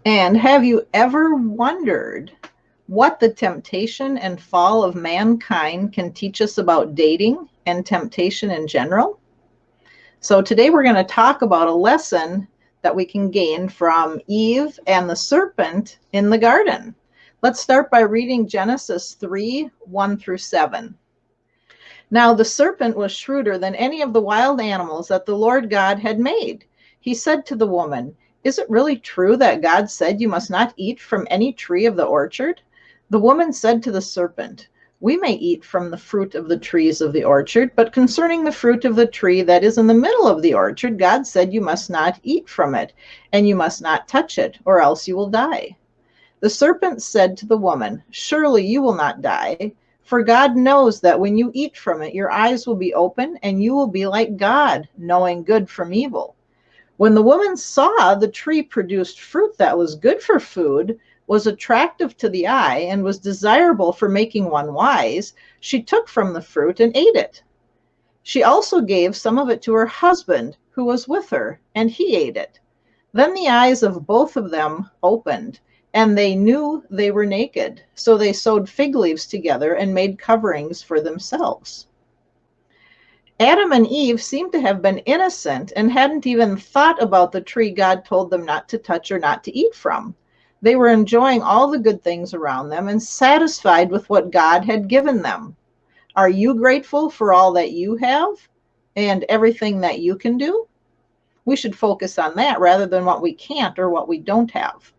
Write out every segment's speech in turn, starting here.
And have you ever wondered what the temptation and fall of mankind can teach us about dating and temptation in general? So today we're going to talk about a lesson that we can gain from Eve and the serpent in the garden. Let's start by reading Genesis 3, 1 through 7. Now the serpent was shrewder than any of the wild animals that the Lord God had made. He said to the woman, "Is it really true that God said you must not eat from any tree of the orchard?" The woman said to the serpent, "We may eat from the fruit of the trees of the orchard, but concerning the fruit of the tree that is in the middle of the orchard, God said you must not eat from it, and you must not touch it, or else you will die." The serpent said to the woman, "Surely you will not die, for God knows that when you eat from it, your eyes will be open, and you will be like God, knowing good from evil." When the woman saw the tree produced fruit that was good for food, was attractive to the eye, and was desirable for making one wise, she took from the fruit and ate it. She also gave some of it to her husband, who was with her, and he ate it. Then the eyes of both of them opened, and they knew they were naked. So they sewed fig leaves together and made coverings for themselves. Adam and Eve seemed to have been innocent and hadn't even thought about the tree God told them not to touch or not to eat from. They were enjoying all the good things around them and satisfied with what God had given them. Are you grateful for all that you have and everything that you can do? We should focus on that rather than what we can't or what we don't have.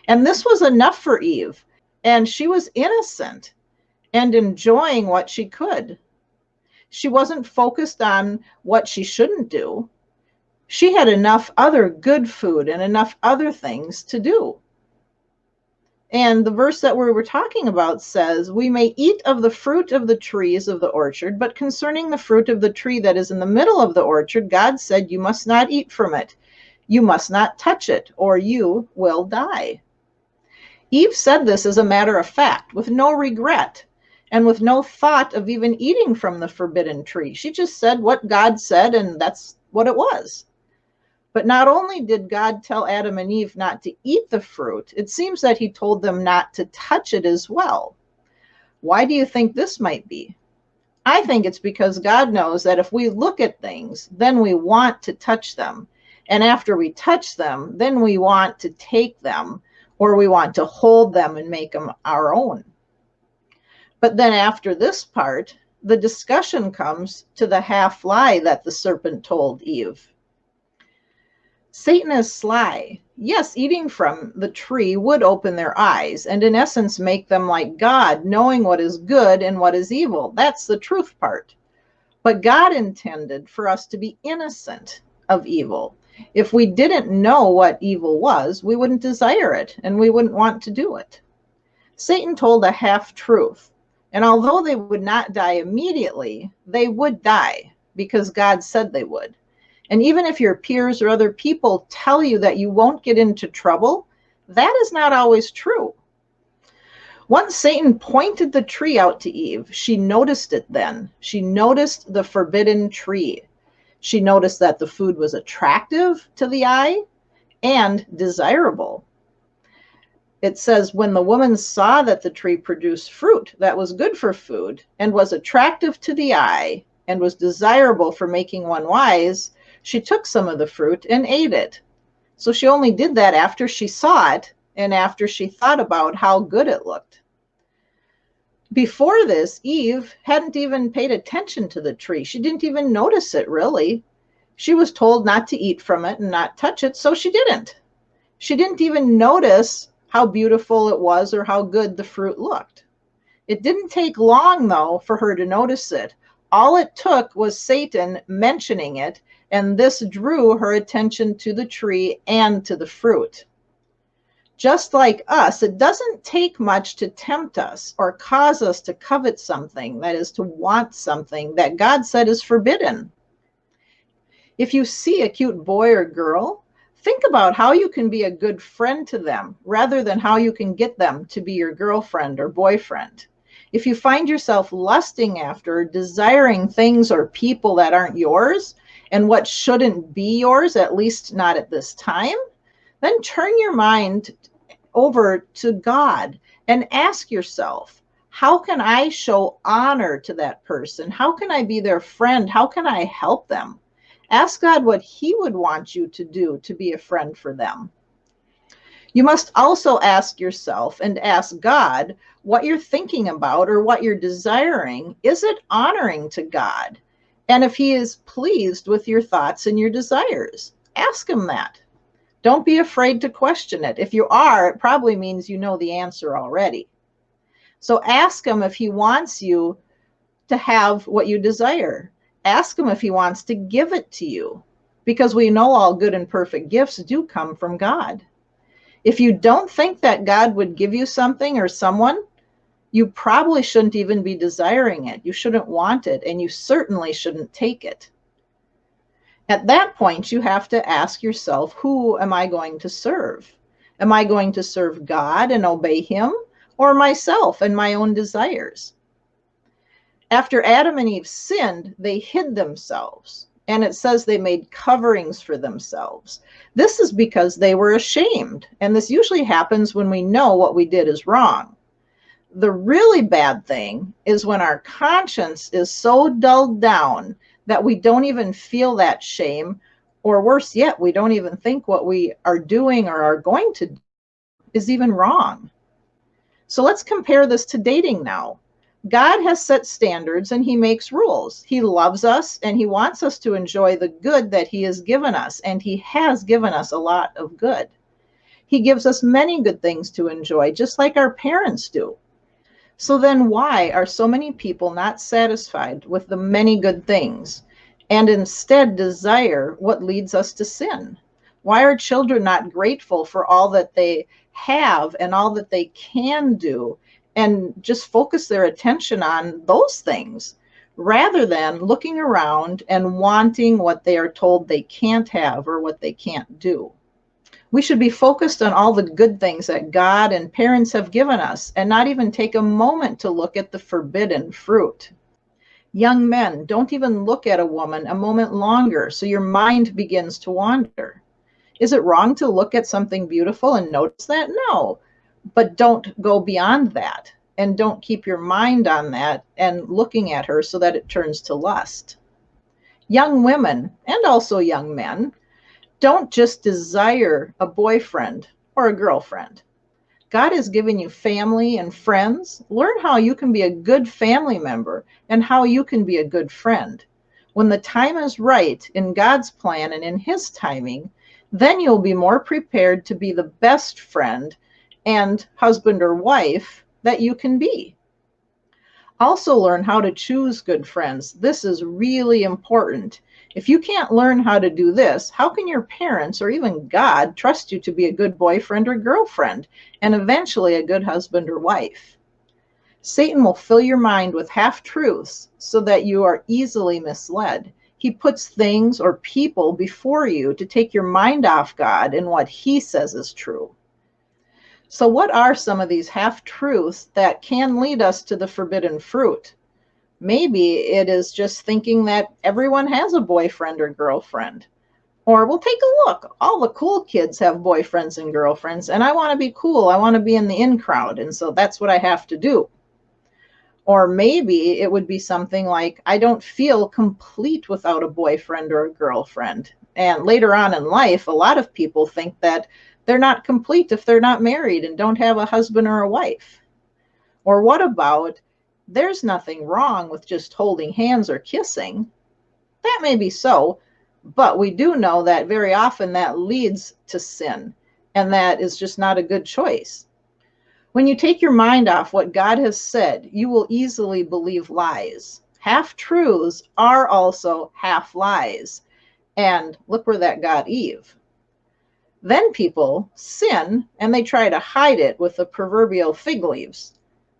And this was enough for Eve, and she was innocent and enjoying what she could. She wasn't focused on what she shouldn't do. She had enough other good food and enough other things to do. And the verse that we were talking about says, "We may eat of the fruit of the trees of the orchard, but concerning the fruit of the tree that is in the middle of the orchard, God said, you must not eat from it. You must not touch it, or you will die." Eve said this as a matter of fact, with no regret, and with no thought of even eating from the forbidden tree. She just said what God said, and that's what it was. But not only did God tell Adam and Eve not to eat the fruit, it seems that he told them not to touch it as well. Why do you think this might be? I think it's because God knows that if we look at things, then we want to touch them. And after we touch them, then we want to take them, or we want to hold them and make them our own. But then after this part, the discussion comes to the half lie that the serpent told Eve. Satan is sly. Yes, eating from the tree would open their eyes and in essence make them like God, knowing what is good and what is evil. That's the truth part. But God intended for us to be innocent of evil. If we didn't know what evil was, we wouldn't desire it and we wouldn't want to do it. Satan told a half-truth. And although they would not die immediately, they would die because God said they would. And even if your peers or other people tell you that you won't get into trouble, that is not always true. Once Satan pointed the tree out to Eve, she noticed it then. She noticed the forbidden tree. She noticed that the food was attractive to the eye and desirable. It says, when the woman saw that the tree produced fruit that was good for food and was attractive to the eye and was desirable for making one wise, she took some of the fruit and ate it. So she only did that after she saw it and after she thought about how good it looked. Before this, Eve hadn't even paid attention to the tree. She didn't even notice it, really. She was told not to eat from it and not touch it, so she didn't. She didn't even notice how beautiful it was or how good the fruit looked. It didn't take long, though, for her to notice it. All it took was Satan mentioning it, and this drew her attention to the tree and to the fruit. Just like us, it doesn't take much to tempt us or cause us to covet something, that is, to want something that God said is forbidden. If you see a cute boy or girl, think about how you can be a good friend to them rather than how you can get them to be your girlfriend or boyfriend. If you find yourself lusting after, desiring things or people that aren't yours and what shouldn't be yours, at least not at this time, Then turn your mind over to God and ask yourself, how can I show honor to that person? How can I be their friend? How can I help them? Ask God what He would want you to do to be a friend for them. You must also ask yourself and ask God what you're thinking about or what you're desiring. Is it honoring to God? And if He is pleased with your thoughts and your desires, ask Him that. Don't be afraid to question it. If you are, it probably means you know the answer already. So ask Him if He wants you to have what you desire. Ask Him if He wants to give it to you, because we know all good and perfect gifts do come from God. If you don't think that God would give you something or someone, you probably shouldn't even be desiring it. You shouldn't want it, and you certainly shouldn't take it. At that point, you have to ask yourself, who am I going to serve? Am I going to serve God and obey Him, or myself and my own desires? After Adam and Eve sinned, they hid themselves. And it says they made coverings for themselves. This is because they were ashamed. And this usually happens when we know what we did is wrong. The really bad thing is when our conscience is so dulled down that we don't even feel that shame, or worse yet, we don't even think what we are doing or are going to do is even wrong. So let's compare this to dating now. God has set standards and He makes rules. He loves us and He wants us to enjoy the good that He has given us, and He has given us a lot of good. He gives us many good things to enjoy, just like our parents do. So then why are so many people not satisfied with the many good things and instead desire what leads us to sin? Why are children not grateful for all that they have and all that they can do, and just focus their attention on those things rather than looking around and wanting what they are told they can't have or what they can't do? We should be focused on all the good things that God and parents have given us and not even take a moment to look at the forbidden fruit. Young men, don't even look at a woman a moment longer, so your mind begins to wander. Is it wrong to look at something beautiful and notice that? No. But don't go beyond that, and don't keep your mind on that and looking at her so that it turns to lust. Young women, and also young men, don't just desire a boyfriend or a girlfriend. God has given you family and friends. Learn how you can be a good family member and how you can be a good friend. When the time is right in God's plan and in His timing, then you'll be more prepared to be the best friend and husband or wife that you can be. Also learn how to choose good friends. This is really important. If you can't learn how to do this, how can your parents or even God trust you to be a good boyfriend or girlfriend and eventually a good husband or wife? Satan will fill your mind with half-truths so that you are easily misled. He puts things or people before you to take your mind off God and what He says is true. So what are some of these half-truths that can lead us to the forbidden fruit? Maybe it is just thinking that everyone has a boyfriend or girlfriend. Or, well, take a look. All the cool kids have boyfriends and girlfriends, and I want to be cool. I want to be in the in crowd, and so that's what I have to do. Or maybe it would be something like, I don't feel complete without a boyfriend or a girlfriend. And later on in life, a lot of people think that they're not complete if they're not married and don't have a husband or a wife. Or what about, there's nothing wrong with just holding hands or kissing? That may be so, but we do know that very often that leads to sin, and that is just not a good choice. When you take your mind off what God has said, you will easily believe lies. Half-truths are also half-lies. And look where that got Eve. Then people sin and they try to hide it with the proverbial fig leaves.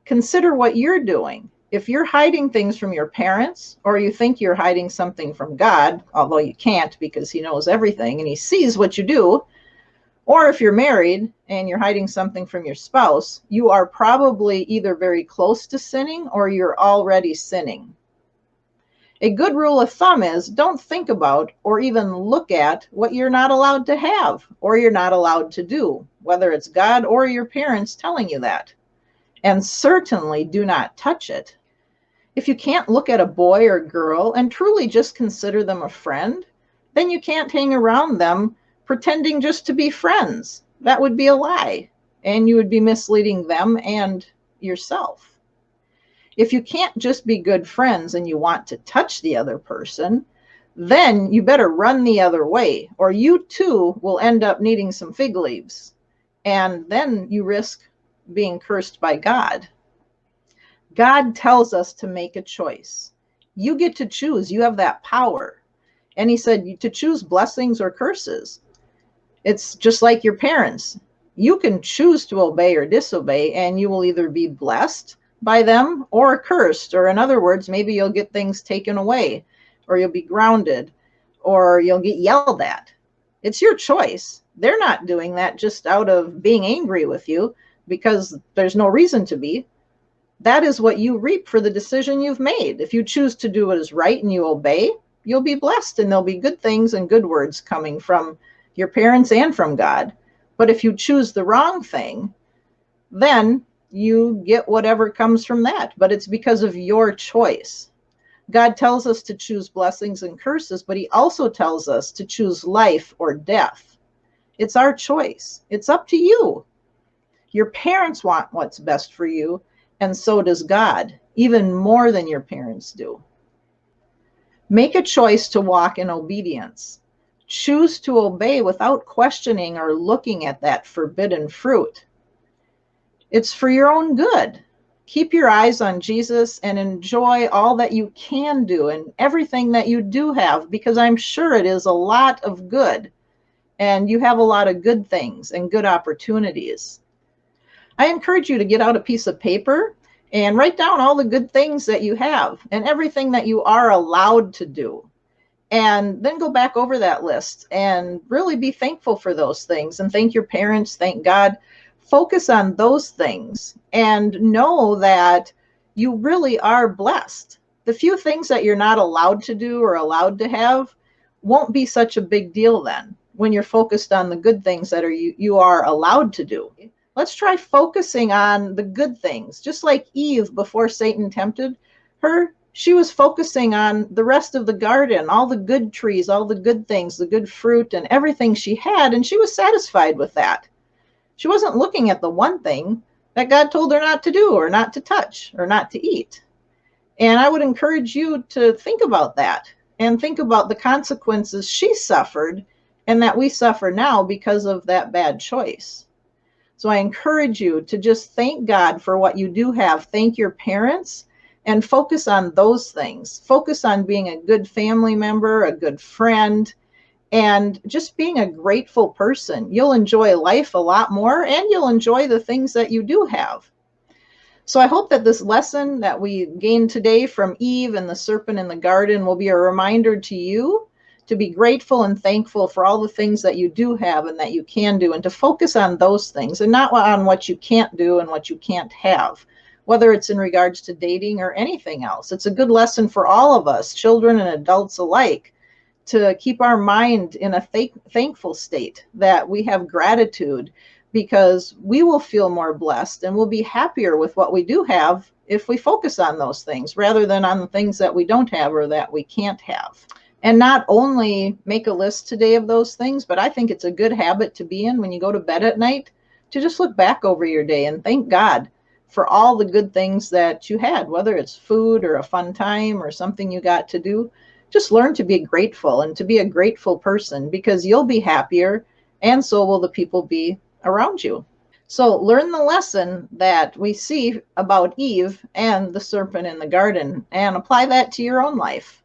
Consider what you're doing. If you're hiding things from your parents, or you think you're hiding something from God, although you can't because He knows everything and He sees what you do, or if you're married and you're hiding something from your spouse, you are probably either very close to sinning or you're already sinning. A good rule of thumb is don't think about or even look at what you're not allowed to have or you're not allowed to do, whether it's God or your parents telling you that. And certainly do not touch it. If you can't look at a boy or girl and truly just consider them a friend, then you can't hang around them pretending just to be friends. That would be a lie, and you would be misleading them and yourself. If you can't just be good friends and you want to touch the other person, then you better run the other way, or you too will end up needing some fig leaves. And then you risk being cursed by God. God tells us to make a choice. You get to choose. You have that power. And he said to choose blessings or curses. It's just like your parents. You can choose to obey or disobey, and you will either be blessed by them or cursed. Or in other words, maybe you'll get things taken away, or you'll be grounded, or you'll get yelled at. It's your choice. They're not doing that just out of being angry with you because there's no reason to be. That is what you reap for the decision you've made. If you choose to do what is right and you obey, you'll be blessed, and there'll be good things and good words coming from your parents and from God. But if you choose the wrong thing, then you get whatever comes from that. But it's because of your choice. God tells us to choose blessings and curses, but he also tells us to choose life or death. It's our choice. It's up to you. Your parents want what's best for you, and so does God, even more than your parents do. Make a choice to walk in obedience. Choose to obey without questioning or looking at that forbidden fruit. It's for your own good. Keep your eyes on Jesus and enjoy all that you can do and everything that you do have, because I'm sure it is a lot of good, and you have a lot of good things and good opportunities. I encourage you to get out a piece of paper and write down all the good things that you have and everything that you are allowed to do. And then go back over that list and really be thankful for those things, and thank your parents, thank God. Focus on those things and know that you really are blessed. The few things that you're not allowed to do or allowed to have won't be such a big deal then when you're focused on the good things that you are allowed to do. Let's try focusing on the good things. Just like Eve, before Satan tempted her, she was focusing on the rest of the garden, all the good trees, all the good things, the good fruit and everything she had, and she was satisfied with that. She wasn't looking at the one thing that God told her not to do or not to touch or not to eat. And I would encourage you to think about that and think about the consequences she suffered and that we suffer now because of that bad choice. So I encourage you to just thank God for what you do have. Thank your parents and focus on those things. Focus on being a good family member, a good friend, and just being a grateful person. You'll enjoy life a lot more, and you'll enjoy the things that you do have. So I hope that this lesson that we gained today from Eve and the serpent in the garden will be a reminder to you to be grateful and thankful for all the things that you do have and that you can do, and to focus on those things and not on what you can't do and what you can't have, whether it's in regards to dating or anything else. It's a good lesson for all of us, children and adults alike, to keep our mind in a thankful state, that we have gratitude, because we will feel more blessed and we'll be happier with what we do have if we focus on those things rather than on the things that we don't have or that we can't have. And not only make a list today of those things, but I think it's a good habit to be in when you go to bed at night, to just look back over your day and thank God for all the good things that you had, whether it's food or a fun time or something you got to do. Just learn to be grateful and to be a grateful person, because you'll be happier and so will the people be around you. So learn the lesson that we see about Eve and the serpent in the garden and apply that to your own life.